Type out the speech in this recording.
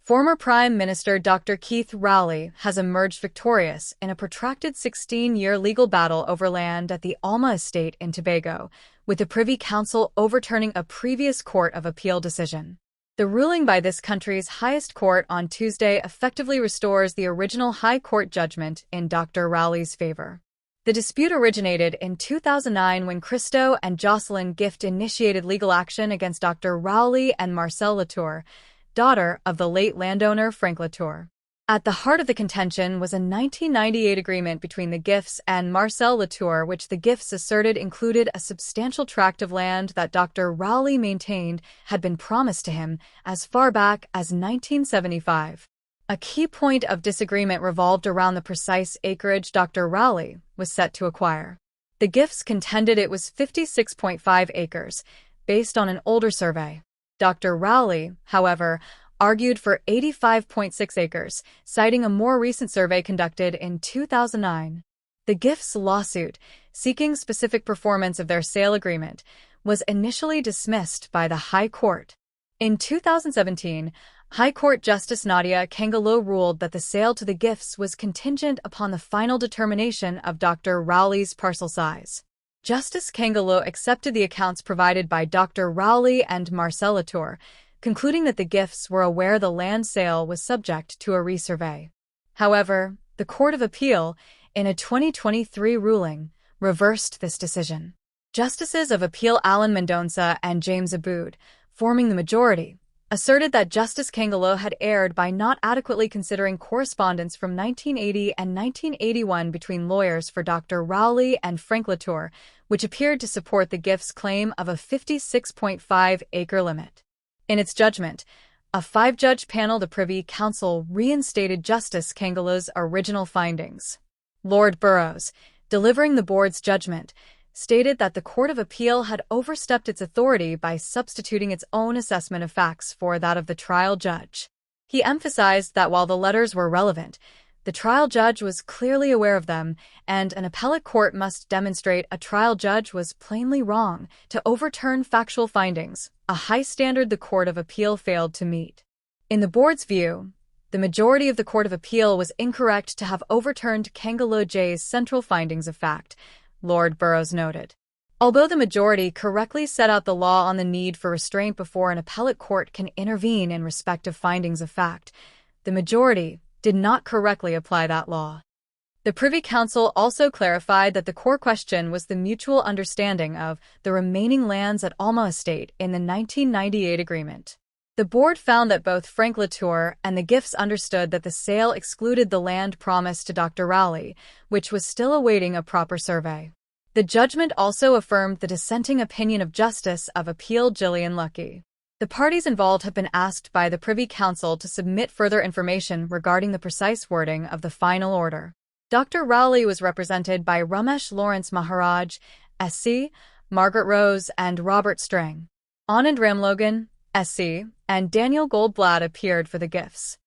Former Prime Minister Dr. Keith Rowley has emerged victorious in a protracted 16-year legal battle over land at the Alma estate in Tobago, with the Privy Council overturning a previous Court of Appeal decision. The ruling by this country's highest court on Tuesday effectively restores the original High Court judgment in Dr. Rowley's favor. The dispute originated in 2009 when Christo and Jocelyn Gift initiated legal action against Dr. Rowley and Marcelle Latour, daughter of the late landowner Frank Latour. At the heart of the contention was a 1998 agreement between the Gifts and Marcelle Latour, which the Gifts asserted included a substantial tract of land that Dr. Rowley maintained had been promised to him as far back as 1975. A key point of disagreement revolved around the precise acreage Dr. Rowley was set to acquire. The Gifts contended it was 56.5 acres, based on an older survey. Dr. Rowley, however, argued for 85.6 acres, citing a more recent survey conducted in 2009. The Gifts' lawsuit, seeking specific performance of their sale agreement, was initially dismissed by the High Court. In 2017, High Court Justice Nadia Kangalo ruled that the sale to the Gifts was contingent upon the final determination of Dr. Rowley's parcel size. Justice Kangalo accepted the accounts provided by Dr. Rowley and Marcelle Latour, concluding that the Gifts were aware the land sale was subject to a resurvey. However, the Court of Appeal, in a 2023 ruling, reversed this decision. Justices of Appeal Alan Mendonça and James Aboud, forming the majority, asserted that Justice Kangalo had erred by not adequately considering correspondence from 1980 and 1981 between lawyers for Dr. Rowley and Frank Latour, which appeared to support the Gifts' claim of a 56.5-acre limit. In its judgment, a 5-judge panel, the Privy Council, reinstated Justice Kangalo's original findings. Lord Burrows, delivering the board's judgment, stated that the Court of Appeal had overstepped its authority by substituting its own assessment of facts for that of the trial judge. He emphasized that while the letters were relevant, the trial judge was clearly aware of them, and an appellate court must demonstrate a trial judge was plainly wrong to overturn factual findings, a high standard the Court of Appeal failed to meet. In the board's view, the majority of the Court of Appeal was incorrect to have overturned Kangalo J's central findings of fact, Lord Burrows noted. Although the majority correctly set out the law on the need for restraint before an appellate court can intervene in respect of findings of fact, the majority did not correctly apply that law. The Privy Council also clarified that the core question was the mutual understanding of the remaining lands at Alma Estate in the 1998 agreement. The board found that both Frank Latour and the Gifts understood that the sale excluded the land promised to Dr. Rowley, which was still awaiting a proper survey. The judgment also affirmed the dissenting opinion of Justice of Appeal Gillian Luckey. The parties involved have been asked by the Privy Council to submit further information regarding the precise wording of the final order. Dr. Rowley was represented by Ramesh Lawrence Maharaj, SC, Margaret Rose, and Robert Strang. Anand Ramlogan, SC, and Daniel Goldblatt appeared for the Gifts.